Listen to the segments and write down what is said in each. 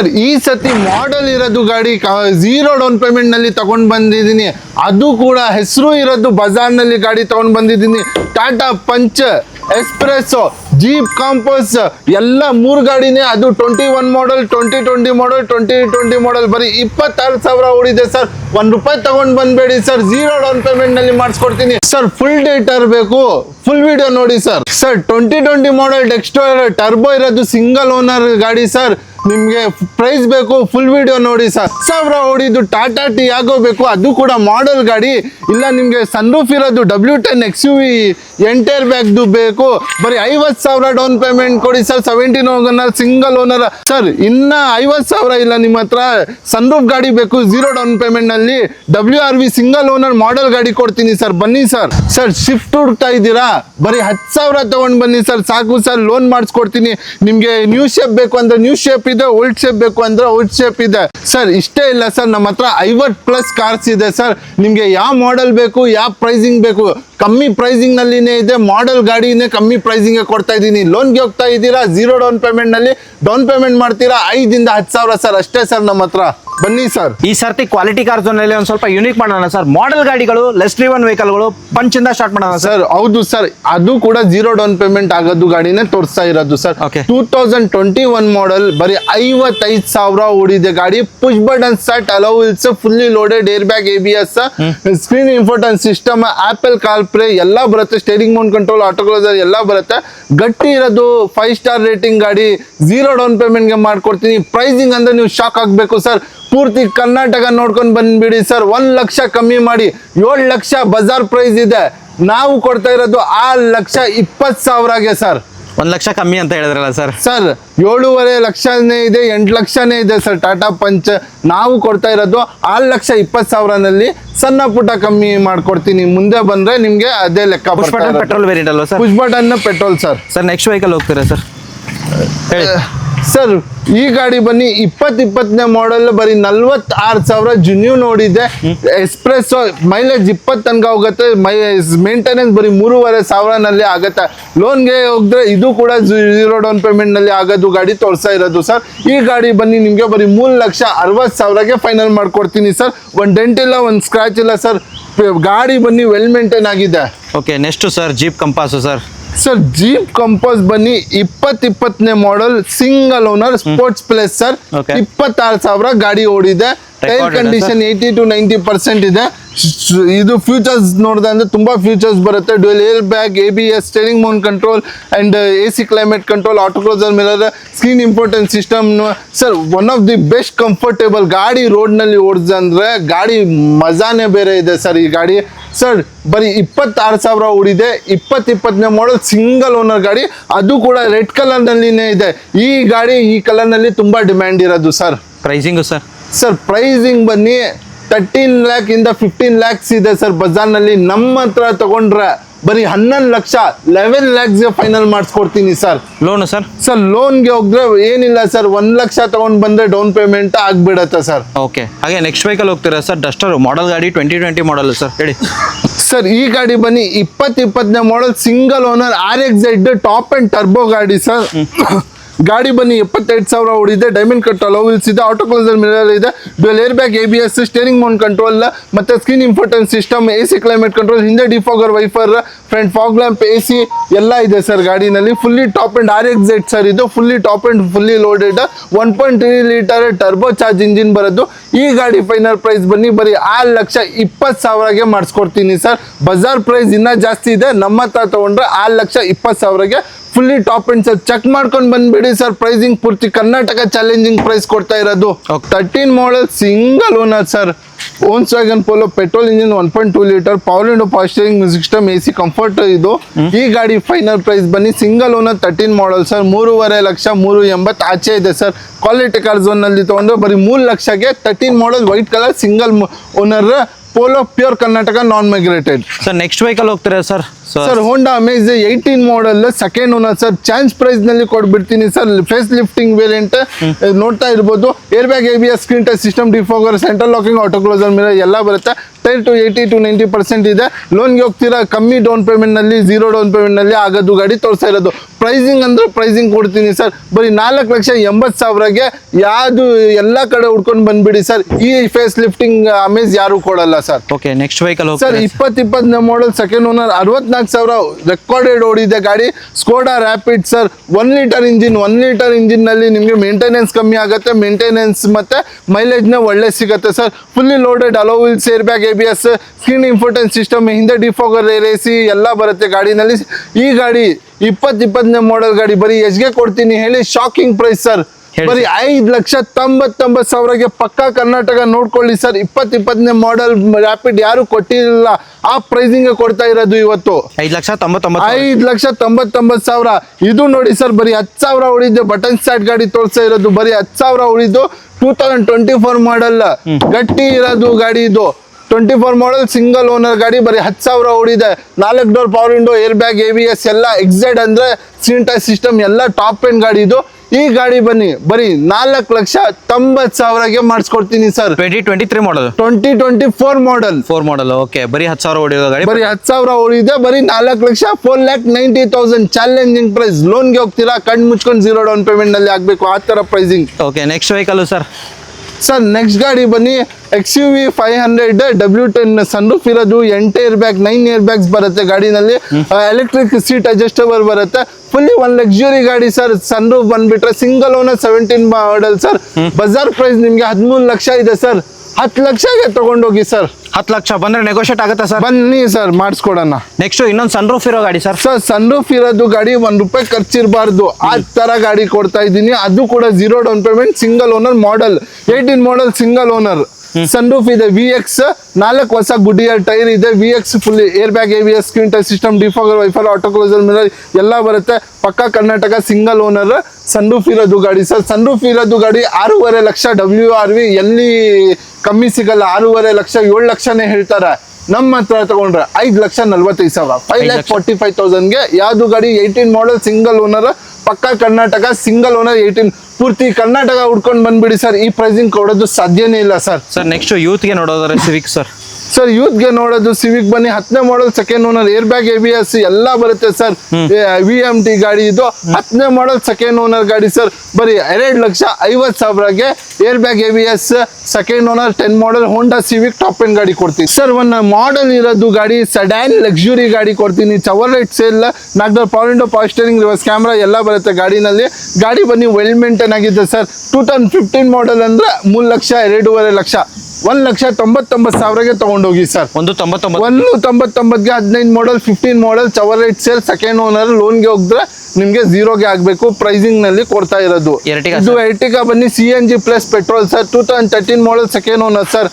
Sir ಈ ಸತಿ model ಇರೋದು ಗಾಡಿ ಝೀರೋ ಡೌನ್ ಪೇಮೆಂಟ್ ನಲ್ಲಿ ತಗೊಂಡ್ ಬಂದಿದ್ದೀನಿ. ಅದು ಕೂಡ ಹೆಸರು ಇರೋದು ಬಜಾರ್ ನಲ್ಲಿ ಗಾಡಿ ತಗೊಂಡ್ ಬಂದಿದ್ದೀನಿ. ಟಾಟಾ ಪಂಚ್, ಎಕ್ಸ್ಪ್ರೆಸ್ಸೋ, ಜೀಪ್ ಕಾಂಪಸ್ ಎಲ್ಲ ಮೂರು ಗಾಡಿನೇ. ಅದು 21 ಮಾಡೆಲ್, 2020 ಮಾಡೆಲ್, 2020 ಮಾಡೆಲ್. ಬರೀ 26,000 ಓಡಿದೆ ಸರ್. ₹1 ತಗೊಂಡ್ ಬಂದ್ಬೇಡಿ ಸರ್, ಝೀರೋ ಡೌನ್ ಪೇಮೆಂಟ್ ನಲ್ಲಿ ಮಾಡಿಸ್ಕೊಡ್ತೀನಿ ಸರ್. ಫುಲ್ ಡೇಟರ್ ಬೇಕು, ಫುಲ್ ವಿಡಿಯೋ ನೋಡಿ sir. Sir 2020 model Dexter turbo ಇರೋದು ಸಿಂಗಲ್ ಓನರ್ ಗಾಡಿ ಸರ್. ನಿಮ್ಗೆ ಪ್ರೈಸ್ ಬೇಕು, ಫುಲ್ ವಿಡಿಯೋ ನೋಡಿ ಸರ್. 10,000 ಓಡಿದ್ದು ಟಾಟಾ ಟಿಯಾಗೋ ಬೇಕು, ಅದು ಕೂಡ ಮಾಡೆಲ್ ಗಾಡಿ. ಇಲ್ಲ ನಿಮ್ಗೆ ಸನ್ರೂಫ್ ಇರೋದು W10 XUV ಎಂಟೈರ್ ಬ್ಯಾಗ್ದು ಬೇಕು, ಬರೀ 50,000 ಡೌನ್ ಪೇಮೆಂಟ್ ಕೊಡಿ sir. 17 owner single owner sir. ಇನ್ನ 50,000 ಇಲ್ಲ ನಿಮ್ಮ ಹತ್ರ, ಸನ್ರೂಫ್ ಗಾಡಿ ಬೇಕು ಝೀರೋ ಡೌನ್ ಪೇಮೆಂಟ್ ನಲ್ಲಿ. WRV ಸಿಂಗಲ್ ಓನರ್ ಮಾಡೆಲ್ ಗಾಡಿ ಕೊಡ್ತೀನಿ ಸರ್, ಬನ್ನಿ ಸರ್. ಸರ್ ಶಿಫ್ಟ್ ಹುಡುಕ್ತಾ ಇದ್ದೀರಾ, ಬರೀ 10,000 ತಗೊಂಡ್ ಬನ್ನಿ ಸರ್, ಸಾಕು ಸರ್. ಲೋನ್ ಮಾಡಿಸ್ಕೊಡ್ತೀನಿ. ನಿಮ್ಗೆ ನ್ಯೂ ಶೇಪ್ ಬೇಕು ಅಂದ್ರೆ ನ್ಯೂ ಶೇಪ್ ಇದೆ, ಓಲ್ಡ್ ಶೇಪ್ ಬೇಕು ಅಂದ್ರೆ ಓಲ್ಡ್ ಶೇಪ್ ಇದೆ ಸರ್. ಇಷ್ಟೇ ಇಲ್ಲ ಸರ್, ನಮ್ಮ ಹತ್ರ 50+ ಕಾರ್ಸ್ ಇದೆ ಸರ್. ನಿಮ್ಗೆ ಯಾವ ಮಾಡೆಲ್ ಬೇಕು, ಯಾವ ಪ್ರೈಸಿಂಗ್ ಬೇಕು, ಕಮ್ಮಿ ಪ್ರೈಸಿಂಗ್ ನಲ್ಲಿನೇ ಇದೆ. ಮಾಡೆಲ್ ಗಾಡಿನೇ ಕಮ್ಮಿ ಪ್ರೈಸಿಂಗ್ ಕೊಡ್ತಾ ಇದ್ದೀನಿ. ಲೋನ್ಗೆ ಹೋಗ್ತಾ ಇದ್ದೀರಾ, ಝೀರೋ ಡೌನ್ ಪೇಮೆಂಟ್ ನಲ್ಲಿ ಡೌನ್ ಪೇಮೆಂಟ್ ಮಾಡ್ತೀರಾ, 5,000 to 10,000 ಸರ್, ಅಷ್ಟೇ ಸರ್ ನಮ್ಮ ಹತ್ರ. ಬನ್ನಿ ಸರ್. ಈ ಸರ್ತಿ ಕ್ವಾಲಿಟಿ ಕಾರ್ಸ್ ನಲ್ಲಿ ಒಂದು ಸ್ವಲ್ಪ ಯೂನಿಕ್ ಮಾಡೋಣ ಸರ್. ಮಾಡೆಲ್ ಗಾಡಿಗಳು, ಲೆಸ್ ಡ್ರಿವನ್ ವೆಹಿಕಲ್ಗಳು ಪಂಚಿಂದ ಸ್ಟಾರ್ಟ್ ಮಾಡೋಣ ಸರ್. ಹೌದು ಸರ್, ಅದು ಕೂಡ ಝೀರೋ ಡೌನ್ ಪೇಮೆಂಟ್ ಆಗೋದು ಗಾಡಿನೇ ತೋರಿಸ್ತಾ ಇರೋದು ಸರ್. 2021 ಮಾಡೆಲ್, ಬರೀ 55,000 ಓಡಿದೆ ಗಾಡಿ. Push button start, alloy wheels, fully loaded, air bag, ABS, screen infotain system, Apple CarPlay ಎಲ್ಲ ಬರುತ್ತೆ, steering mount control, auto closer ಎಲ್ಲ ಬರುತ್ತೆ. ಗಟ್ಟಿ ಇರೋದು 5 ಸ್ಟಾರ್ ರೇಟಿಂಗ್ ಗಾಡಿ. ಝೀರೋ ಡೌನ್ ಪೇಮೆಂಟ್ ಗೆ ಮಾಡ್ಕೊಡ್ತೀನಿ. ಪ್ರೈಸಿಂಗ್ ಅಂದ್ರೆ ನೀವು ಶಾಕ್ ಆಗ್ಬೇಕು ಸರ್. ಪೂರ್ತಿ ಕರ್ನಾಟಕ ನೋಡ್ಕೊಂಡು ಬಂದ್ಬಿಡಿ ಸರ್. 1 ಲಕ್ಷ ಕಮ್ಮಿ ಮಾಡಿ, 7 ಲಕ್ಷ ಬಜಾರ್ ಪ್ರೈಸ್ ಇದೆ. ನಾವು ಕೊಡ್ತಾ ಇರೋದು 6,20,000ಗೆ ಸರ್. 1 ಲಕ್ಷ ಕಮ್ಮಿ ಅಂತ ಹೇಳಿದ್ರಲ್ಲ ಸರ್. ಸರ್ 7.5 ಲಕ್ಷನೇ ಇದೆ, 8 ಲಕ್ಷನೇ ಇದೆ ಸರ್ ಟಾಟಾ ಪಂಚ್. ನಾವು ಕೊಡ್ತಾ ಇರೋದು 6,20,000ನಲ್ಲಿ ಸಣ್ಣ ಪುಟ್ಟ ಕಮ್ಮಿ ಮಾಡ್ಕೊಡ್ತೀನಿ. ಮುಂದೆ ಬಂದ್ರೆ ನಿಮ್ಗೆ ಅದೇ ಲೆಕ್ಕ. ಪೆಟ್ರೋಲ್ ವೇರಿಯಂಟ್ ಅಲ್ವಾ sir? Push button petrol sir. Sir next vehicle ಹೋಗ್ತೀರಾ ಸರ್? ಸರ್ ಈ ಗಾಡಿ ಬನ್ನಿ 2020ನೇ ಮಾಡೆಲ್, ಬರೀ 46,000 ಜುನ್ಯೂ ನೋಡಿದೆ. ಎಕ್ಸ್ಪ್ರೆಸ್ ಮೈಲೇಜ್ 20 ತನಕ ಹೋಗುತ್ತೆ. ಮೇಂಟೆನೆನ್ಸ್ ಬರೀ 3,500 ನಲ್ಲಿ ಆಗುತ್ತೆ. ಲೋನ್ಗೆ ಹೋಗಿದ್ರೆ ಇದು ಕೂಡ ಝೀರೋ ಡೌನ್ ಪೇಮೆಂಟ್ ನಲ್ಲಿ ಆಗೋದು ಗಾಡಿ ತೋರಿಸ್ತಾ ಇರೋದು ಸರ್. ಈ ಗಾಡಿ ಬನ್ನಿ ನಿಮ್ಗೆ ಬರೀ 3,60,000ಗೆ ಫೈನಲ್ ಮಾಡ್ಕೊಡ್ತೀನಿ ಸರ್. ಒಂದು ಡೆಂಟ್ ಇಲ್ಲ, ಒಂದು ಸ್ಕ್ರಾಚ್ ಇಲ್ಲ ಸರ್. ಗಾಡಿ ಬನ್ನಿ ವೆಲ್ ಮೇಂಟೈನ್ ಆಗಿದೆ. Okay, next sir Jeep Compass sir. Sir Jeep Compass ಬನ್ನಿ 2020ನೇ model, single owner, sports plus sir. 26,000 ಗಾಡಿ ಓಡಿದೆ. ಟೈರ್ ಕಂಡೀಷನ್ 80 to 90% ಇದೆ. ಇದು ಫ್ಯೂಚರ್ಸ್ ನೋಡಿದೆ ಅಂದ್ರೆ ತುಂಬಾ ಫ್ಯೂಚರ್ಸ್ ಬರುತ್ತೆ. Dual air bag, ABS, steering mount control and AC climate control, auto closer mirror, screen important system sir. One of the best comfortable ಗಾಡಿ. Road ನಲ್ಲಿ ಓಡಿದ್ರೆ ಅಂದ್ರೆ ಗಾಡಿ ಮಜಾನೇ ಬೇರೆ ಇದೆ ಸರ್ ಈ ಗಾಡಿ. ಸರ್ ಬರೀ 26,000 ಓಡಿದೆ. 2020ನೇ ಮಾಡೆಲ್, ಸಿಂಗಲ್ ಓನರ್ ಗಾಡಿ. ಅದು ಕೂಡ ರೆಡ್ ಕಲರ್ ನಲ್ಲಿನೇ ಇದೆ. ಈ ಗಾಡಿ ಈ ಕಲರ್ ನಲ್ಲಿ ತುಂಬಾ ಡಿಮ್ಯಾಂಡ್ ಇರೋದು sir. Pricing sir? Sir pricing ಬನ್ನಿ 13 lakh ಇಂದ 15 lakhs ಇದೆ ಸರ್ ಬಜಾರ್ನಲ್ಲಿ. ನಮ್ಮ ಹತ್ರ ತಗೊಂಡ್ರೆ ಬರೀ 11 ಲಕ್ಷ 11 lakhs ಫೈನಲ್ ಮಾಡಿಸ್ಕೊಡ್ತೀನಿ ಸರ್. Loan sir? ಸರ್ ಲೋನ್ಗೆ ಹೋದ್ರೆ ಏನಿಲ್ಲ ಸರ್, 1 ಲಕ್ಷ ತಗೊಂಡ್ ಬಂದ್ರೆ ಡೌನ್ ಪೇಮೆಂಟ್ ಆಗ್ಬಿಡತ್ತೆ ಸರ್. ಓಕೆ, ಹಾಗೆ ನೆಕ್ಸ್ಟ್ ವೆಹಿಕಲ್ ಹೋಗ್ತೀರಾ ಸರ್? ಡಸ್ಟರ್ ಮಾಡೆಲ್ ಗಾಡಿ, 2020 ಮಾಡೆಲ್ ಸರ್, ಹೇಳಿ ಸರ್. ಈ ಗಾಡಿ ಬನ್ನಿ 2020ನೇ model, single owner, RXZ top end turbo ಗಾಡಿ ಸರ್. ಗಾಡಿ ಬನ್ನಿ 75,000 ಓಡಿದೆ. ಡೈಮಂಡ್ ಕಟ್ ಅಲೋ ವೀಲ್ಸ್ ಇದೆ, ಆಟೋ ಕ್ಲೋಸರ್ ಮಿರರ್ ಇದೆ, dual air bag, ABS, steering mount control, ಮತ್ತೆ screen important system, AC climate control, ಹಿಂದೆ defogger wiper, front fog lamp, AC ಎಲ್ಲ ಇದೆ ಸರ್ ಗಾಡಿನಲ್ಲಿ. Fully top end RXZ sir. ಇದು fully top end fully loaded 1.3 litre turbo charge engine ಬರೋದು. ಈ ಗಾಡಿ final price ಬನ್ನಿ ಬರೀ 6,20,000ಗೆ ಮಾಡಿಸ್ಕೊಡ್ತೀನಿ ಸರ್. ಬಜಾರ್ ಪ್ರೈಸ್ ಇನ್ನೂ ಜಾಸ್ತಿ ಇದೆ. ನಮ್ಮ ಹತ್ರ ತಗೊಂಡ್ರೆ 6,20,000ಗೆ fully top end sir. Check ಮಾಡ್ಕೊಂಡು ಬಂದ್ಬಿಡಿ ಸರ್. ಪ್ರೈಸಿಂಗ್ ಪೂರ್ತಿ ಕರ್ನಾಟಕ ಚಾಲೆಂಜಿಂಗ್ ಪ್ರೈಸ್ ಕೊಡ್ತಾ ಇರೋದು. 13 model, single owner sir. Volkswagen Polo petrol engine, 1.2 litre, power window, power steering, music system, AC comfort ಇದು. ಈ ಗಾಡಿ ಫೈನಲ್ ಪ್ರೈಸ್ ಬನ್ನಿ single owner 13 model sir, 3.5 lakh, 380 ಆಚೆ ಇದೆ ಸರ್. ಕ್ವಾಲಿಟಿ ಕಾರ್ ಝೋನ್ ನಲ್ಲಿ ತಗೊಂಡ್ರೆ ಬರೀ 3 ಲಕ್ಷಗೆ 13 model, white colour, single owner, Polo, pure Karnataka, non migrated. Sir next vehicle ಹೋಗ್ತೀರಾ sir? Sir Honda Amaze 18 model second owner sir, chance price ನಲ್ಲಿ ಕೊಡ್ಬಿಡ್ತೀನಿ ಸರ್. ಫೇಸ್ ಲಿಫ್ಟಿಂಗ್ ವೇರಿಯಂಟ್ ನೋಡ್ತಾ ಇರ್ಬೋದು. Air bag, ABS, screen touch system, defogger, central locking, auto closer mirror ಎಲ್ಲ ಬರುತ್ತೆ. Tyre to 80 to 90% ಇದೆ. ಲೋನ್ಗೆ ಹೋಗ್ತೀರಾ, ಕಮ್ಮಿ ಡೌನ್ ಪೇಮೆಂಟ್ ನಲ್ಲಿ, 0 ಡೌನ್ ಪೇಮೆಂಟ್ ನಲ್ಲಿ ಆಗೋದು ಗಾಡಿ ತೋರಿಸ್ತಾ ಇರೋದು. ಪ್ರೈಸಿಂಗ್ ಅಂದ್ರೆ ಪ್ರೈಸಿಂಗ್ ಕೊಡ್ತೀನಿ ಸರ್, ಬರೀ 4,80,000ಗೆ ಯಾವುದು ಎಲ್ಲ ಕಡೆ ಹುಡ್ಕೊಂಡು ಬಂದ್ಬಿಡಿ ಸರ್. ಈ ಫೇಸ್ ಲಿಫ್ಟಿಂಗ್ ಅಮೇಜ್ ಯಾರು ಕೊಡಲ್ಲ sir. Okay, next vehicle sir 2020 ಮಾಡಲ್ ಸೆಕೆಂಡ್ ಓನರ್, 64,000 ರೆಕಾರ್ಡೆಡ್ ಓಡಿದೆ ಗಾಡಿ. Skoda rapid sir, 1 litre engine ನಲ್ಲಿ ನಿಮಗೆ ಮೇಂಟೆನೆನ್ಸ್ ಕಮ್ಮಿ ಆಗುತ್ತೆ, ಮೇಂಟೆನೆನ್ಸ್ ಮತ್ತೆ ಮೈಲೇಜ್ ನ ಒಳ್ಳೆ ಸಿಗುತ್ತೆ sir. Fully loaded alloy wheels, air bag, ABS, screen infotain system, ಹಿಂದೆ ಡಿಫಾಗರ್, AC ಎಲ್ಲ ಬರುತ್ತೆ ಗಾಡಿನಲ್ಲಿ. ಈ ಗಾಡಿ 2020 ಮಾಡಲ್ ಗಾಡಿ ಬರೀ ಎಷ್ಟ್ಗೆ ಕೊಡ್ತೀನಿ ಹೇಳಿ? ಶಾಕಿಂಗ್ ಪ್ರೈಸ್ ಸರ್, ಬರೀ 5,99,000ಗೆ ಪಕ್ಕಾ ಕರ್ನಾಟಕ ನೋಡ್ಕೊಳ್ಳಿ ಸರ್. 2020 ಮಾಡಲ್ ರ್ಯಾಪಿಡ್ ಯಾರು ಕೊಟ್ಟಿರಲಿಲ್ಲ, ಆ ಪ್ರೈಸಿಂಗ್ ಕೊಡ್ತಾ ಇರೋದು ಇವತ್ತು. 5,99,000. ಇದು ನೋಡಿ ಸರ್, ಬರೀ 10,000 ಉಳಿದು ಬಟನ್ ಸ್ಟಾರ್ಟ್ ಗಾಡಿ ತೋರಿಸ್ತಾ ಇರೋದು. ಬರೀ 10,000 ಉಳಿದು 2024 ಮಾಡಲ್ ಗಟ್ಟಿ ಇರೋದು ಗಾಡಿ ಇದು. 24 ಮಾಡಲ್ ಸಿಂಗಲ್ ಓನರ್ ಗಾಡಿ, ಬರೀ 10,000 ಓಡಿದೆ. 4 door power window, air bag, ABS ಎಲ್ಲ ಎಕ್ಸೈಡ್ ಅಂದ್ರೆ ಸ್ಕ್ರೀನ್ ಟಚ್ ಸಿಸ್ಟಮ್ ಎಲ್ಲ ಟಾಪ್ ಎಂಡ್ ಗಾಡಿ ಇದು. ಈ ಗಾಡಿ ಬನ್ನಿ ಬರೀ 4,90,000ಗೆ ಮಾಡಿಸ್ಕೊಡ್ತೀನಿ ಸರ್. 2023 ಮಾಡಲ್, 2024 ಮಾಡಲ್, 4 ಮಾಡಲ್. ಓಕೆ, ಬರೀ 10,000 ಓಡಿರೋ ಗಾಡಿ, ಬರೀ 10,000 ಓಡಿದೆ. ಬರೀ 4,90,000 ಚಾಲೆಂಜಿಂಗ್ ಪ್ರೈಸ್. ಲೋನ್ಗೆ ಹೋಗ್ತೀರಾ, ಕಣ್ಣು ಮುಚ್ಕೊಂಡು 0 ಡೌನ್ ಪೇಮೆಂಟ್ ನಲ್ಲಿ ಆಗ್ಬೇಕು, ಆ ತರ pricing. Okay, next vehicle sir. Sir next ಗಾಡಿ ಬನ್ನಿ, XUV 500 W10 ಸನ್ರೂಫ್ ಇರೋದು, 8 ಏರ್ ಬ್ಯಾಗ್, 9 ಏರ್ ಬ್ಯಾಗ್ಸ್ ಬರುತ್ತೆ ಗಾಡಿನಲ್ಲಿ. ಎಲೆಕ್ಟ್ರಿಕ್ ಸೀಟ್ ಅಡ್ಜಸ್ಟಬಲ್ ಬರುತ್ತೆ. ಫುಲ್ಲಿ ಒಂದು ಲಕ್ಸುರಿ ಗಾಡಿ ಸರ್. ಸನ್ರೂಫ್ ಬಂದ್ಬಿಟ್ರೆ ಸಿಂಗಲ್ ಓನರ್ 17 ಮಾಡಲ್ ಸರ್. ಬಜಾರ್ ಪ್ರೈಸ್ ನಿಮ್ಗೆ 13 ಲಕ್ಷ ಇದೆ ಸರ್. 10 ಲಕ್ಷಗೆ ತಗೊಂಡೋಗಿ ಸರ್. 10 ಲಕ್ಷ ಬಂದ್ರೆ ನೆಗೋಷಿಯೇಟ್ ಆಗುತ್ತಾ ಸರ್? ಬನ್ನಿ ಸರ್, ಮಾಡಿಸ್ಕೊಡೋಣ. ನೆಕ್ಸ್ಟ್ ಇನ್ನೊಂದು ಸನ್ರೂಫ್ ಇರೋ ಗಾಡಿ ಸರ್. ಸರ್ ಸನ್ರೂಫ್ ಇರೋದು ಗಾಡಿ ₹1 ಖರ್ಚಿರಬಾರ್ದು, ಆ ತರ ಗಾಡಿ ಕೊಡ್ತಾ ಇದ್ದೀನಿ. ಅದು ಕೂಡ 0 down payment, single owner model, 18 model single owner. Sunroof ಇದೆ, VX 4 ಹೊಸ ಗುಡಿಯರ್ ಟೈರ್ ಇದೆ. VX full air bag, ABS, screen touch system, defogger, wiper, auto closer mirror ಎಲ್ಲ ಬರುತ್ತೆ. ಪಕ್ಕಾ ಕರ್ನಾಟಕ ಸಿಂಗಲ್ ಓನರ್ ಸನ್ರೂಫ್ ಇರೋದು ಗಾಡಿ ಸರ್. ಸನ್ರೂಫ್ ಇರೋದು ಗಾಡಿ 6.5 ಲಕ್ಷ WRV, ಎಲ್ಲಿ ಕಮ್ಮಿ ಸಿಗಲ್ಲ. 6.5 ಲಕ್ಷ, 7 ಲಕ್ಷನೇ ಹೇಳ್ತಾರೆ. ನಮ್ಮ ಹತ್ರ ತಗೊಂಡ್ರೆ 5,45,000, 5,45,000ಗೆ ಯಾವ್ದು ಗಾಡಿ? 18 ಮಾಡಲ್ ಸಿಂಗಲ್ ಓನರ್, ಪಕ್ಕಾ ಕರ್ನಾಟಕ ಸಿಂಗಲ್ ಓನರ್, 18 ಪೂರ್ತಿ ಕರ್ನಾಟಕ ಹುಡ್ಕೊಂಡು ಬಂದ್ಬಿಡಿ ಸರ್. ಈ ಪ್ರೈಸಿಂಗ್ ಕೊಡೋದು ಸಾಧ್ಯನೇ ಇಲ್ಲ ಸರ್. ಸರ್ ನೆಕ್ಸ್ಟ್ ಯೂತ್ಗೆ ನೋಡೋದಾದ್ರೆ ಸಿವಿಕ್ ಸರ್. ಸರ್ ಯೂತ್ಗೆ ನೋಡೋದು ಸಿವಿಕ್ ಬನ್ನಿ, 10ನೇ model second owner, air bag, ABS ಎಲ್ಲ ಬರುತ್ತೆ ಸರ್. VMT ಗಾಡಿ ಇದು, 10ನೇ ಮಾಡಲ್ ಸೆಕೆಂಡ್ ಓನರ್ ಗಾಡಿ ಸರ್. ಬರೀ 2,50,000ಗೆ air bag, ABS second owner, 10 model Honda Civic top end ಗಾಡಿ ಕೊಡ್ತೀನಿ ಸರ್. ಒಂದು ಮಾಡಲ್ ಇರೋದು ಗಾಡಿ ಸೆಡಾನ್ ಲಕ್ಸುರಿ ಗಾಡಿ ಕೊಡ್ತೀನಿ. Chevrolet Sail, 4 door power window, power steering, reverse camera ಎಲ್ಲ ಬರುತ್ತೆ ಗಾಡಿನಲ್ಲಿ. ಗಾಡಿ ಬನ್ನಿ ವೆಲ್ ಮೇಂಟೈನ್ ಆಗಿದೆ ಸರ್. 2015 ಮಾಡಲ್ ಅಂದ್ರೆ 3 ಲಕ್ಷ, 2.5 ಲಕ್ಷ, 1,99,000ಗೆ ತಗೊಂಡೋಗಿ ಸರ್. 1,99,000ಗೆ 15 model, 15 model Chevrolet Sail, second owner. ಲೋನ್ಗೆ ಹೋಗಿದ್ರೆ ನಿಮ್ಗೆ 0ಗೆ ಆಗ್ಬೇಕು. ಪ್ರೈಸಿಂಗ್ ನಲ್ಲಿ ಕೊಡ್ತಾ ಇರೋದು ಇದು ಎರ್ಟಿಗಾ ಬನ್ನಿ, CNG plus petrol sir. 2013 model second owner sir.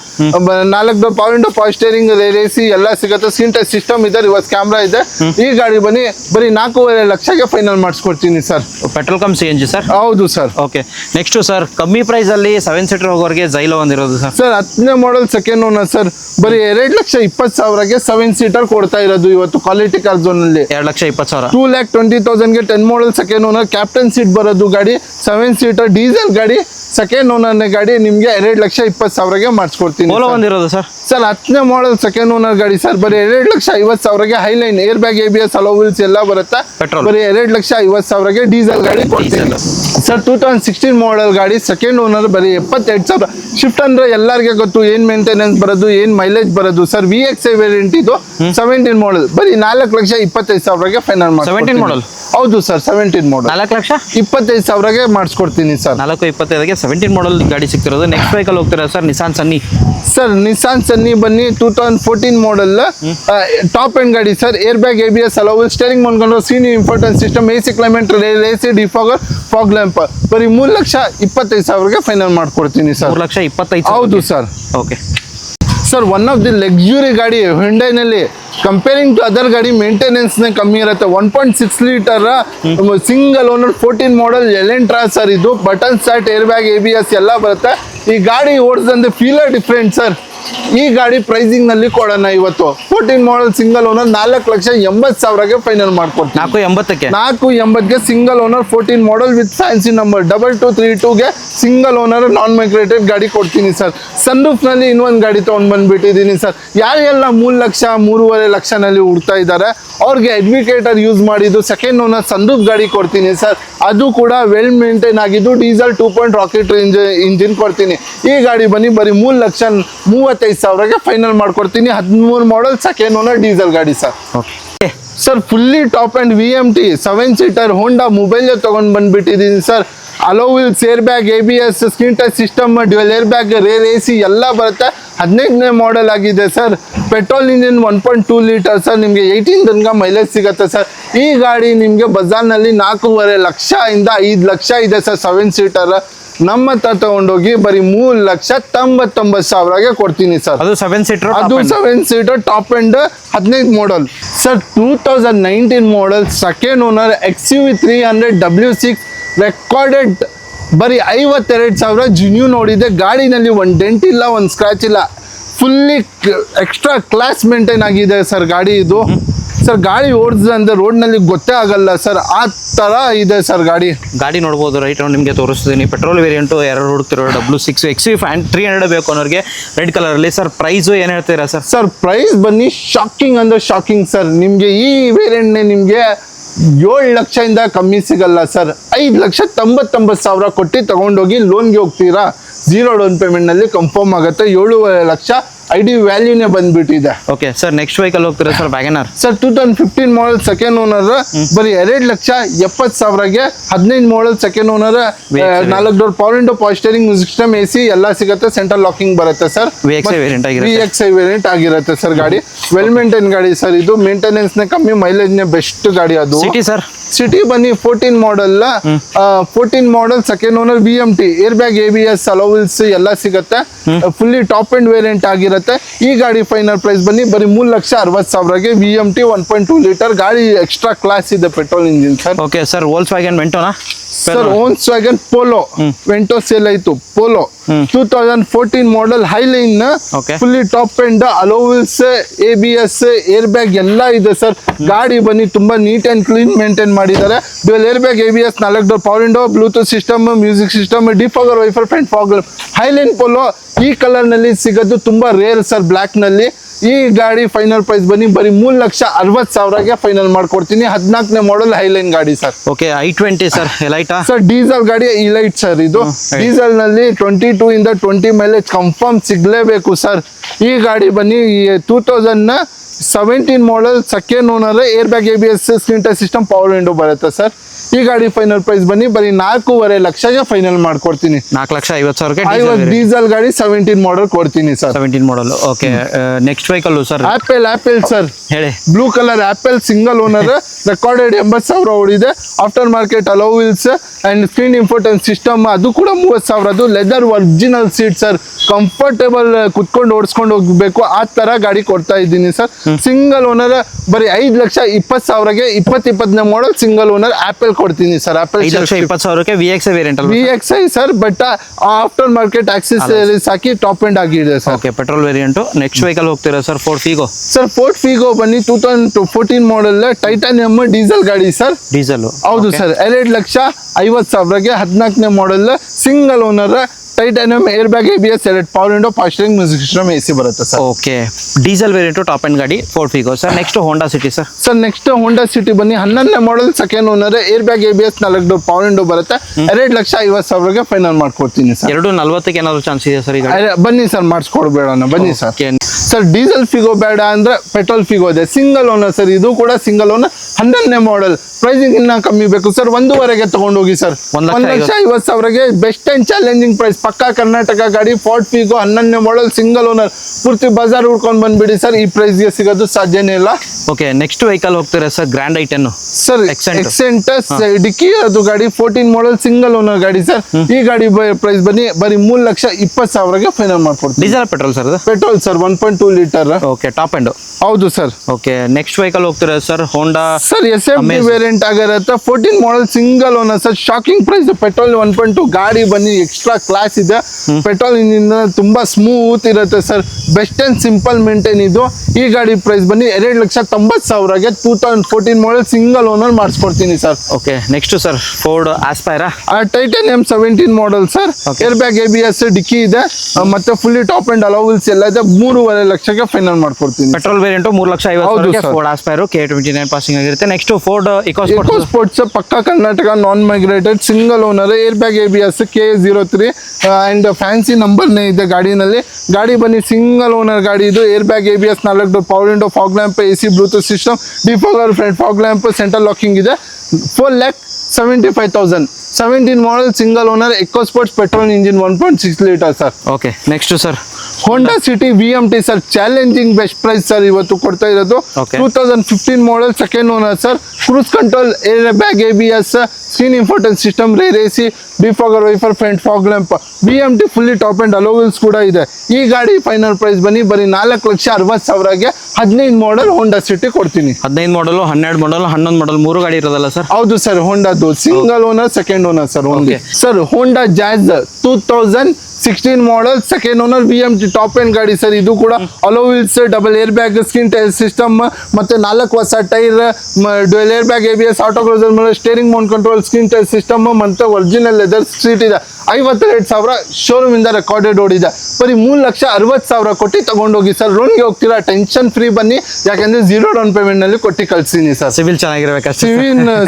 4 door power window, power steering, AC ಎಲ್ಲ ಸಿಗುತ್ತೆ. ಸ್ಕ್ರೀನ್ ಟಚ್ ಸಿಸ್ಟಮ್ ಇದೆ, ರಿವರ್ಸ್ ಕ್ಯಾಮ್ರಾ ಇದೆ. ಈ ಗಾಡಿ ಬನ್ನಿ ಬರೀ 4.5 ಲಕ್ಷಗೆ ಫೈನಲ್ ಮಾಡಿಸ್ಕೊಡ್ತೀನಿ sir. Petrol cum CNG sir. ಹೌದು ಸರ್. ಓಕೆ, ನೆಕ್ಸ್ಟ್ ಸರ್ ಕಮ್ಮಿ ಪ್ರೈಸ್ ಅಲ್ಲಿ 7 ಸೀಟರ್ ಹೋಗೋರಿಗೆ ಜೈಲೋ ಒಂದಿರೋದು ಸರ್. ಸರ್ 10ನೇ ಮಾಡಲ್ ಸೆಕೆಂಡ್ ಓನರ್ ಸರ್. ಬರೀ 2,20,000ಗೆ 7 ಸೀಟರ್ ಕೊಡ್ತಾ ಇರೋದು ಇವತ್ತು ಕ್ವಾಲಿಟಿ ಕಾರ್ ಝೋನ್ ಅಲ್ಲಿ. 2,20,000, 2,20,000ಗೆ 10 model second owner, captain seat ಬರೋದು ಗಾಡಿ, 7 ಸೀಟರ್ ಡೀಸೆಲ್ ಗಾಡಿ, ಸೆಕೆಂಡ್ ಓನರ್ ಗಾಡಿ. ನಿಮ್ಗೆ 2,20,000ಗೆ ಮಾಡಿಸ್ಕೊಡ್ತೀನಿ. ಒಂದಿರೋದು ಸರ್. ಸರ್ 10ನೇ ಮಾಡಲ್ ಸೆಕೆಂಡ್ ಓನರ್ ಗಾಡಿ ಸರ್. ಬರೀ 2,50,000ಗೆ Highline, air bag, ABS, alloy wheels ಎಲ್ಲ ಬರುತ್ತೆ. ಪೆಟ್ರೋಲ್ ಬರೀ 2,50,000ಗೆ ಡೀಸೆಲ್ ಗಾಡಿ ಕೊಡ್ತೀನಿ ಸರ್. 2016 ಮಾಡಲ್ ಗಾಡಿ ಸೆಕೆಂಡ್ ಓನರ್, ಬರೀ 72,000. ಶಿಫ್ಟ್ ಅಂದ್ರೆ ಎಲ್ಲರಿಗೆ ಗೊತ್ತು, ಏನ್ ಮೇಂಟೆನೆನ್ಸ್ ಬರೋದು, ಏನ್ ಮೈಲೇಜ್ ಬರೋದು ಸರ್. VX ವೇರಿಯಂಟ್ ಇದು, 17 ಮಾಡಲ್, ಬರೀ 4,25,000ಗೆ ಫೈನಲ್ ಮಾಡಿ. 17 ಮಾಡಲ್? ಹೌದು ಸರ್, 17 ಮಾಡಲ್, 4,25,000ಗೆ ಮಾಡಿಸ್ಕೊಡ್ತೀನಿ ಸರ್. 4,25,000ಗೆ 17 ಮಾಡಲ್ ಗಾಡಿ ಸಿಗ್ತಿರೋದು. ನೆಕ್ಸ್ಟ್ ವೆಹಿಕಲ್ ಹೋಗ್ತೀರಾ sir? Nissan Sunny sir. Nissan Sunny ಬನ್ನಿ, 2014 ಮಾಡಲ್ ಟಾಪ್ ಎಂಡ್ ಗಾಡಿ sir. Air bag, ABS, alloy wheels, steering ಮಾಡ್ಕೊಂಡು, ಸೀನಿ important system, AC climate, AC defogger, fog lamp. ಬರೀ 3,25,000ಗೆ ಫೈನಲ್ ಮಾಡ್ಕೊಡ್ತೀನಿ ಸರ್. 3,25,000? ಹೌದು sir. Okay sir, one of the luxury ಗಾಡಿ Hyundaiನಲ್ಲಿ. ಕಂಪೇರಿಂಗ್ ಟು ಅದರ್ ಗಾಡಿ ಮೇಂಟೆನೆನ್ಸ್ ನೇ ಕಮ್ಮಿ ಇರುತ್ತೆ. 1.6 litre single owner 14 model Elantra sir. ಇದು button start, air bag, ABS ಎಲ್ಲ ಬರುತ್ತೆ. ಈ ಗಾಡಿ ಓಡಿಸಂದ್ರೆ ಫೀಲರ್ ಡಿಫ್ರೆಂಟ್ ಸರ್. ಈ ಗಾಡಿ ಪ್ರೈಸಿಂಗ್ ನಲ್ಲಿ ಕೊಡೋಣ ಇವತ್ತು. 14 ಮಾಡಲ್ ಸಿಂಗಲ್ ಓನರ್ 4,80,000ಗೆ ಫೈನಲ್ ಮಾಡ್ಕೊಡ್ತೀನಿ. 480ಕ್ಕೆ 480ಗೆ single owner 14 model with fancy number 2232ಗೆ ಸಿಂಗಲ್ ಓನರ್ ನಾನ್ ಮೈಗ್ರೇಟೆಡ್ ಗಾಡಿ ಕೊಡ್ತೀನಿ ಸರ್. ಸನ್ರೂಫ್ ನಲ್ಲಿ ಇನ್ನೊಂದು ಗಾಡಿ ತಗೊಂಡ್ ಬಂದ್ಬಿಟ್ಟಿದ್ದೀನಿ ಸರ್. ಯಾರೆಲ್ಲ 3 ಲಕ್ಷ 3.5 ಲಕ್ಷನಲ್ಲಿ ಹುಡ್ತಾ ಇದ್ದಾರೆ ಅವ್ರಿಗೆ ಎಡ್ವಿಕೇಟರ್ ಯೂಸ್ ಮಾಡಿದ್ದು ಸೆಕೆಂಡ್ ಓನರ್ ಸನ್ರೂಫ್ ಗಾಡಿ ಕೊಡ್ತೀನಿ ಸರ್. ಅದು ಕೂಡ ವೆಲ್ ಮೇಂಟೈನ್ ಆಗಿದ್ದು ಡೀಸೆಲ್ 2 ರಾಕೆಟ್ ಇಂಜಿನ್ ಕೊಡ್ತೀನಿ. ಈ ಗಾಡಿ ಬನ್ನಿ ಬರೀ 3,35,000ಗೆ ಫೈನಲ್ ಮಾಡ್ಕೊಡ್ತೀನಿ. 13 ಮಾಡಲ್ ಸೆಕೆಂಡ್ ಓನರ್ ಡೀಸೆಲ್ ಗಾಡಿ sir. Okay sir fully top end VMT 7 seater Honda Mobilio ತಗೊಂಡ್ ಬಂದ್ಬಿಟ್ಟಿದ್ದೀನಿ sir. Alloy wheels, air bag, ABS, screen touch system, dual air bag, rear AC ಎಲ್ಲ ಬರುತ್ತೆ. 15ನೇ ಮಾಡೆಲ್ ಆಗಿದೆ sir. Petrol engine 1.2 litre sir. ನಿಮಗೆ 18 ತನಕ mileage ಸಿಗುತ್ತೆ sir. ಈ ಗಾಡಿ ನಿಮಗೆ ಬಜಾರ್ನಲ್ಲಿ 4.5 ಲಕ್ಷದಿಂದ 5 ಲಕ್ಷ ಇದೆ ಸರ್ 7 ಸೀಟರ್. ನಮ್ಮ ಹತ್ರ ತಗೊಂಡೋಗಿ ಬರೀ 3,99,000ಗೆ ಕೊಡ್ತೀನಿ ಸರ್. ಅದು 7 ಸೀಟರ್, ಅದು 7 seater top and 15 model sir. 2019 model second owner XUV 300 W6 recorded ಬರೀ 52,000 ಜಿನ್ಯೂ ನೋಡಿದೆ. ಗಾಡಿನಲ್ಲಿ ಒಂದು ಡೆಂಟ್ ಇಲ್ಲ, ಒಂದು ಸ್ಕ್ರಾಚ್ ಇಲ್ಲ. ಫುಲ್ಲಿ ಎಕ್ಸ್ಟ್ರಾ ಕ್ಲಾಸ್ ಮೇಂಟೈನ್ ಆಗಿದೆ ಸರ್ ಗಾಡಿ ಇದು. ಸರ್ ಗಾಡಿ ಓಡಿಸಿದ್ರೆ ರೋಡ್ನಲ್ಲಿ ಗೊತ್ತೇ ಆಗಲ್ಲ ಸರ್, ಆ ಥರ ಇದೆ ಸರ್ ಗಾಡಿ. ಗಾಡಿ ನೋಡ್ಬೋದು ರೈಟ್ ನಿಮಗೆ ತೋರಿಸ್ತೀನಿ. ಪೆಟ್ರೋಲ್ ವೇರಿಯಂಟು ಯಾರು ಹುಡುಕ್ತಿರೋ W6 XUV 300 ಬೇಕು ಅನ್ನೋರಿಗೆ ರೆಡ್ ಕಲರಲ್ಲಿ. ಸರ್ ಪ್ರೈಸು ಏನು ಹೇಳ್ತೀರಾ ಸರ್? ಸರ್ ಪ್ರೈಸ್ ಬನ್ನಿ ಶಾಕಿಂಗ್ ಅಂದ್ರೆ ಶಾಕಿಂಗ್ ಸರ್. ನಿಮಗೆ ಈ ವೇರಿಯಂಟ್ನೇ ನಿಮಗೆ 7 ಲಕ್ಷದಿಂದ ಕಮ್ಮಿ ಸಿಗಲ್ಲ ಸರ್. 5,99,000 ಕೊಟ್ಟು ತಗೊಂಡೋಗಿ ಲೋನ್ಗೆ ಹೋಗ್ತೀರಾ, 0 ಡೌನ್ ಪೇಮೆಂಟ್ನಲ್ಲಿ ಕನ್ಫರ್ಮ್ ಆಗುತ್ತೆ. 7.5 ಲಕ್ಷ ID ವ್ಯಾಲ್ಯೂನೇ ಬಂದ್ಬಿಟ್ಟಿದೆ. ಓಕೆ ಸರ್, ನೆಕ್ಸ್ಟ್ ವೆಹಿಕಲ್ ಹೋಗ್ತೀರಾ sir? Wagon R sir 2015 model second owner ಬರೀ 2,70,000ಗೆ 15 model second owner 4 door power window, power steering, music system, AC ಎಲ್ಲ ಸಿಗುತ್ತೆ. ಸೆಂಟ್ರಲ್ ಲಾಕಿಂಗ್ ಬರುತ್ತೆ ಸರ್. VXI ವೇರಿಯಂಟ್ ಆಗಿರುತ್ತೆ. VXI ವೇರಿಯಂಟ್ ಆಗಿರುತ್ತೆ ಸರ್. ಗಾಡಿ ವೆಲ್ ಮೇಂಟೈನ್ ಗಾಡಿ ಸರ್. ಇದು ಮೇಂಟೆನೆನ್ಸ್ ನೇ ಕಮ್ಮಿ, ಮೈಲೇಜ್ ನೇ ಬೆಸ್ಟ್ ಗಾಡಿ. ಅದು ಸಿಟಿ ಸರ್. ಸಿಟಿ ಬನ್ನಿ 14 ಮಾಡಲ್ second owner VMT, air bag, ABS, alloy wheels ಎಲ್ಲ ಸಿಗುತ್ತೆ. ಫುಲ್ಲಿ ಟಾಪ್ ಅಂಡ್ ವೇರಿಯಂಟ್ ಆಗಿರುತ್ತೆ. ಈ ಗಾಡಿ ಫೈನಲ್ ಪ್ರೈಸ್ ಬನ್ನಿ ಬರೀ 3,60,000ಗೆ VMT 1.2 ಲೀಟರ್ ಗಾಡಿ. ಎಕ್ಸ್ಟ್ರಾ ಕ್ಲಾಸ್ ಇದೆ petrol engine sir. Okay sir, Volkswagen ವೆಂಟೋನಾ sir? Volkswagen Polo, Vento sale ಆಯ್ತು. Polo 2014 model Highline, fully top end alloy wheels, ABS, air bag ಎಲ್ಲ ಇದೆ ಸರ್. ಗಾಡಿ ಬನ್ನಿ ತುಂಬಾ ನೀಟ್ ಅಂಡ್ ಕ್ಲೀನ್ ಮೇಂಟೈನ್ ಮಾಡಿದ್ದಾರೆ. Dual air bag, ABS, 4 door power window, Bluetooth system, music system, defogger, wiper, front fog. Highline Polo ಈ colour ನಲ್ಲಿ ಸಿಗೋದು ತುಂಬಾ ರೇರ್ ಸರ್, ಬ್ಲಾಕ್ ನಲ್ಲಿ. ಈ ಗಾಡಿ ಫೈನಲ್ ಪ್ರೈಸ್ ಬನ್ನಿ ಬರೀ 3,60,000ಗೆ ಫೈನಲ್ ಮಾಡ್ಕೊಡ್ತೀನಿ. 14ನೇ ಮಾಡಲ್ ಹೈಲೈನ್ ಗಾಡಿ ಸರ್. ಓಕೆ, i20 ಸರ್, ಎಲೈಟಾ ಸರ್ ಡೀಸೆಲ್ ಗಾಡಿ ಇಲೈಟ್ ಸರ್. ಇದು ಡೀಸೆಲ್ ನಲ್ಲಿ 22 ಇಂದ 20 ಮೈಲೇಜ್ ಕನ್ಫರ್ಮ್ ಸಿಗ್ಲೇಬೇಕು ಸರ್. ಈ ಗಾಡಿ ಬನ್ನಿ 2017 ಮಾಡಲ್ second owner, air bag, ABS, screen touch system, power window ಬರುತ್ತೆ ಸರ್. ಈ ಗಾಡಿ ಫೈನಲ್ ಪ್ರೈಸ್ ಬನ್ನಿ ಬರೀ 4.5 ಲಕ್ಷಗೆ ಫೈನಲ್ ಮಾಡ್ಕೊಡ್ತೀನಿ. 4,50,000ಗೆ ಡೀಸೆಲ್ ಗಾಡಿ 17 ಮಾಡಲ್ ಕೊಡ್ತೀನಿ sir. 17 model. Okay, next vehicle sir? Apple sir. ಹೇಳಿ. Blue colour apple single owner recorded 80,000 ಓಡಿದೆ. After market alloy wheels and screen importance system, ಅದು ಕೂಡ 30,000. Leather original seat sir. Comfortable ಕುತ್ಕೊಂಡು ಓಡಿಸ್ಕೊಂಡು ಹೋಗ್ಬೇಕು ಆ ತರ ಗಾಡಿ ಕೊಡ್ತಾ ಇದ್ದೀನಿ ಸರ್. ಸಿಂಗಲ್ ಓನರ್ ಬರೀ 5,20,000ಗೆ 2020ನೇ ಮಾಡಲ್ ಸಿಂಗಲ್ ಓನರ್ ಆಪಲ್ ಕೊಡ್ತೀನಿ ಸರ್. ಆಪಲ್ 5,20,000ಕ್ಕೆ VXI ವೇರಿಯಂಟ್ ಅಲ್ಲ? VXI sir, but after market accessories ಹಾಕಿ ಟಾಪ್ ಎಂಡ್ ಆಗಿದೆ sir. Okay, petrol variant. Next vehicle ಹೋಗ್ತೀರಾ sir? Ford Figo sir. Ford Figo ಬನ್ನಿ 2014 ಮಾಡಲ್ ಟೈಟಾನಿಯಂ ಡೀಸೆಲ್ ಗಾಡಿ sir. Diesel ಹೌದು sir. 2,50,000ಗೆ 14ನೇ model single owner titanium, air bag, ABS, 2 power window, power steering, music system, AC ಬರುತ್ತೆ sir. Okay, diesel variant top end ಗಾಡಿ Ford Figo sir. Next Honda City sir. Sir next Honda City ಬನ್ನಿ 11ನೇ model second owner, air bag, ABS, 4 door power window ಬರುತ್ತೆ. 2,50,000ಗೆ final ಮಾಡ್ಕೊಡ್ತೀನಿ sir. 2,40ಕ್ಕೆ ಏನಾದ್ರು chance ಇದೆ sir? ಈಗ ಬನ್ನಿ ಸರ್, ಮಾಡಿಸ್ಕೊಡ್ಬೇಡ ಬನ್ನಿ ಸರ್. ಸರ್ ಡೀಸೆಲ್ ಫಿಗೋ ಬೇಡ ಅಂದ್ರೆ ಪೆಟ್ರೋಲ್ ಫಿಗೋ ಇದೆ, ಸಿಂಗಲ್ ಓನರ್ ಸರ್. ಇದು ಕೂಡ ಸಿಂಗಲ್ ಓನರ್, 11ನೇ ಮಾಡಲ್. ಪ್ರೈಸಿಂಗ್ ಇನ್ನ ಕಮ್ಮಿ ಬೇಕು ಸರ್, 1.5ಗೆ ತಗೊಂಡೋಗಿ ಸರ್. 1,50,000ಗೆ ಬೆಸ್ಟ್ ಅಂಡ್ ಚಾಲೆಂಜಿಂಗ್ ಪ್ರೈಸ್. ಪಕ್ಕಾ ಕರ್ನಾಟಕ ಗಾಡಿ ಫೋರ್ಡ್ ಫಿಗೋ 11ನೇ ಮಾಡಲ್ ಸಿಂಗಲ್ ಓನರ್. ಪೂರ್ತಿ ಬಜಾರ್ ಹುಡ್ಕೊಂಡು ಬಂದ್ಬಿಡಿ ಸರ್, ಈ ಪ್ರೈಸ್ಗೆ ಸಿಗೋದು ಸಾಧ್ಯನೇ ಇಲ್ಲ. ಓಕೆ, ನೆಕ್ಸ್ಟ್ ವೆಹಿಕಲ್ ಹೋಗ್ತೀರಾ sir? Grand i10 sir. Xcent dicky ಅದು ಗಾಡಿ 14 ಮಾಡಲ್ ಸಿಂಗಲ್ ಓನರ್ ಗಾಡಿ ಸರ್. ಈ ಗಾಡಿ ಪ್ರೈಸ್ ಬನ್ನಿ ಬರೀ 3,20,000ಗೆ ಫೈನಲ್ ಮಾಡ್ಕೊಡ್ತೀವಿ. Diesel petrol sir? Petrol sir, 1.2 litre. Okay, top end. ಹೌದು ಸರ್. ಓಕೆ, ನೆಕ್ಸ್ಟ್ ವೆಹಿಕಲ್ ಹೋಗ್ತೀರಾ sir? Honda sir S F D variant ಆಗಿರುತ್ತೆ 14 model single owner sir. Shocking price. Petrol 1.2 ಗಾಡಿ ಬನ್ನಿ ಎಕ್ಸ್ಟ್ರಾ ಕ್ಲಾಸ್ ಇದೆ. ಪೆಟ್ರೋಲ್ ಇಂಜಿನ್ ತುಂಬಾ smooth ಇರುತ್ತೆ sir. Best and simple maintain ಇದು. ಈ ಗಾಡಿ ಪ್ರೈಸ್ ಬನ್ನಿ 2,90,000ಗೆ 2014 ಮಾಡಲ್ ಸಿಂಗಲ್ ಓನರ್ ಮಾಡಿಸ್ಕೊಡ್ತೀನಿ sir. Okay next sir Ford Aspire titanium 17 model sir. Air bag ABS dicky ಇದೆ ಮತ್ತೆ ಫುಲ್ಲಿ ಟಾಪ್ ಅಂಡ್ ಅಲೋವಿಲ್ಸ್ ಎಲ್ಲ ಇದೆ. 3.5 ಲಕ್ಷಕ್ಕೆ ಫೈನಲ್ ಮಾಡ್ಕೊಡ್ತೀನಿ. Petrol variant 3,50,000 Ford Aspire K29 passing ಆಗಿರುತ್ತೆ. ನೆಕ್ಸ್ಟ್ ಫೋರ್ಡ್ ಇಕೋ ಸ್ಪೋರ್ಟ್ಸ್ ಪಕ್ಕ Karnataka non migrated single owner. Air bag ABS K03 and fancy ನಂಬರ್ನೇ ಇದೆ ಗಾಡಿನಲ್ಲಿ. ಗಾಡಿ ಬನ್ನಿ ಸಿಂಗಲ್ ಓನರ್ ಗಾಡಿ ಇದು. Air bag ABS 4 door power window fog lamp AC Bluetooth system defogger front fog lamp central locking ಇದೆ. 4,75,000 17 model single owner Eco Sports petrol engine 1.6 litre sir. Okay next sir Honda City VMT sir. Challenging best price sir ಇವತ್ತು ಕೊಡ್ತಾ ಇರೋದು. 2015 model second owner sir. Cruise control air bag ABS screen infotain system rear AC defogger wiper front fog lamp VMT fully top and alloy wheels ಕೂಡ ಇದೆ. ಈ ಗಾಡಿ final price ಬನ್ನಿ ಬರೀ 4,60,000ಗೆ 15 ಮಾಡಲ್ Honda City ಕೊಡ್ತೀನಿ. 15 ಮಾಡಲ್ 12 ಮಾಡಲ್ 11 ಮಾಡಲ್ 3 ಗಾಡಿ ಇರೋದಲ್ಲ ಸರ್? ಹೌದು ಸರ್. ಹೋಂಡಾದು single owner second owner sir. Only sir Honda Jazz 2016 model second owner VMT top end ಗಾಡಿ ಸರ್. ಇದು ಕೂಡ alloy wheels double air bag screen tyre system ಮತ್ತೆ 4 ಹೊಸ tyre dual air bag ABS auto cruiser ಮೇಲೆ steering mount control screen tyre system ಮತ್ತೆ original leather seat ಇದೆ. 52,000 showroom ಇಂದ recorded ಓಡಿದೆ. ಬರೀ 3,60,000 ಕೊಟ್ಟು ತಗೊಂಡೋಗಿ ಸರ್. ಲೋನ್ಗೆ ಹೋಗ್ತೀರಾ ಟೆನ್ಷನ್ ಫ್ರೀ ಬನ್ನಿ. ಯಾಕಂದ್ರೆ 0 ಡೌನ್ ಪೇಮೆಂಟ್ ನಲ್ಲಿ ಕೊಟ್ಟು ಕಳ್ಸಿನಿ ಸರ್. ಸಿವಿಲ್ ಚೆನ್ನಾಗಿರ್ಬೇಕು.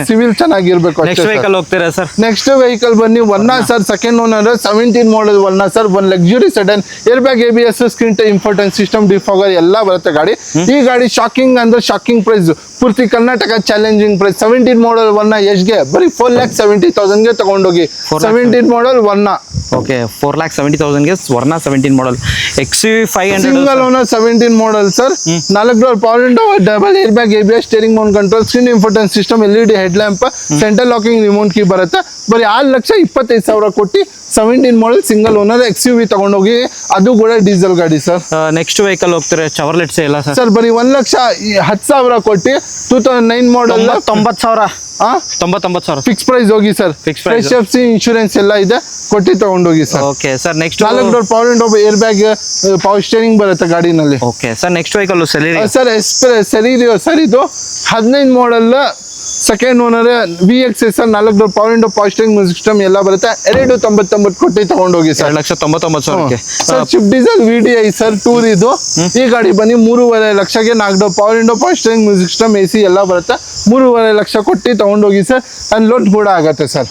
ಸಿವಿಲ್ ಚೆನ್ನಾಗಿರ್ಬೇಕು. ನೆಕ್ಸ್ಟ್ ವೆಹಿಕಲ್ ಹೋಗ್ತೀರಾ ಸರ್? ನೆಕ್ಸ್ಟ್ ವೆಹಿಕಲ್ ಬನ್ನಿ Verna sir. Second owner 17 model Verna sir. ಒಂದು luxury sedan air bag ABS screen tyre infotain system defogger ಎಲ್ಲ ಬರುತ್ತೆ ಗಾಡಿ. ಈ ಗಾಡಿ ಶಾಕಿಂಗ್ ಅಂದ್ರೆ ಶಾಕಿಂಗ್ ಪ್ರೈಸ್. ಪೂರ್ತಿ Karnataka challenging price. 17 model Verna ಎಷ್ಟ್ಗೆ ಬರೀ 4,70,000ಗೆ ತಗೊಂಡೋಗಿ. 17 ಮಾಡಲ್ ವರ್ನಾ. ಓಕೆ 4,70,000ಗೆ Verna 17 model XUV 500 single owner 17 model sir. 4 door power window double air bag ABS steering mount control screen infotain system LED head lamp central locking remote key ಬರುತ್ತೆ. ಬರೀ 6,25,000 ಕೊಟ್ಟು 17 model single owner XUV ತಗೊಂಡೋಗಿ. ಅದು ಕೂಡ diesel ಗಾಡಿ sir. Next vehicle ಹೋಗ್ತಾರೆ ಚವರ್ಲೆಟ್ಸ್ ಇಲ್ಲ sir? Sir ಬರೀ 1,10,000 ಕೊಟ್ಟು 2009 ಮಾಡಲ್ 90,000 99,000 ಫಿಕ್ಸ್ ಪ್ರೈಸ್ ಹೋಗಿ ಸರ್. ಫ್ರೆಶ್ FC ಇನ್ಶೂರೆನ್ಸ್ ಎಲ್ಲ ಇದೆ ಕೊಟ್ಟು ತಗೊಂಡೋಗಿ sir. Okay sir next 4 door power window air bag power steering ಬರುತ್ತೆ ಗಾಡಿನಲ್ಲಿ. Okay sir next vehicle Celerio sir. Celerio sir. ಇದು 15 model second owner VXS 4 door power window power steering music system ಎಲ್ಲ ಬರುತ್ತೆ. 2,99 ಕೊಟ್ಟು ತಗೊಂಡೋಗಿ ಸರ್. 2,99,000ಕ್ಕೆ sir. Swift diesel VDI sir tour ಇದು. ಈ ಗಾಡಿ ಬನ್ನಿ 3.5 ಲಕ್ಷಕ್ಕೆ 4 door power window power steering music system AC ಎಲ್ಲ ಬರುತ್ತೆ. 3.5 ಲಕ್ಷ ಕೊಟ್ಟು ತಗೊಂಡೋಗಿ ಸರ್. ಅನ್ಲೋಡ್ ಕೂಡ ಆಗತ್ತೆ ಸರ್.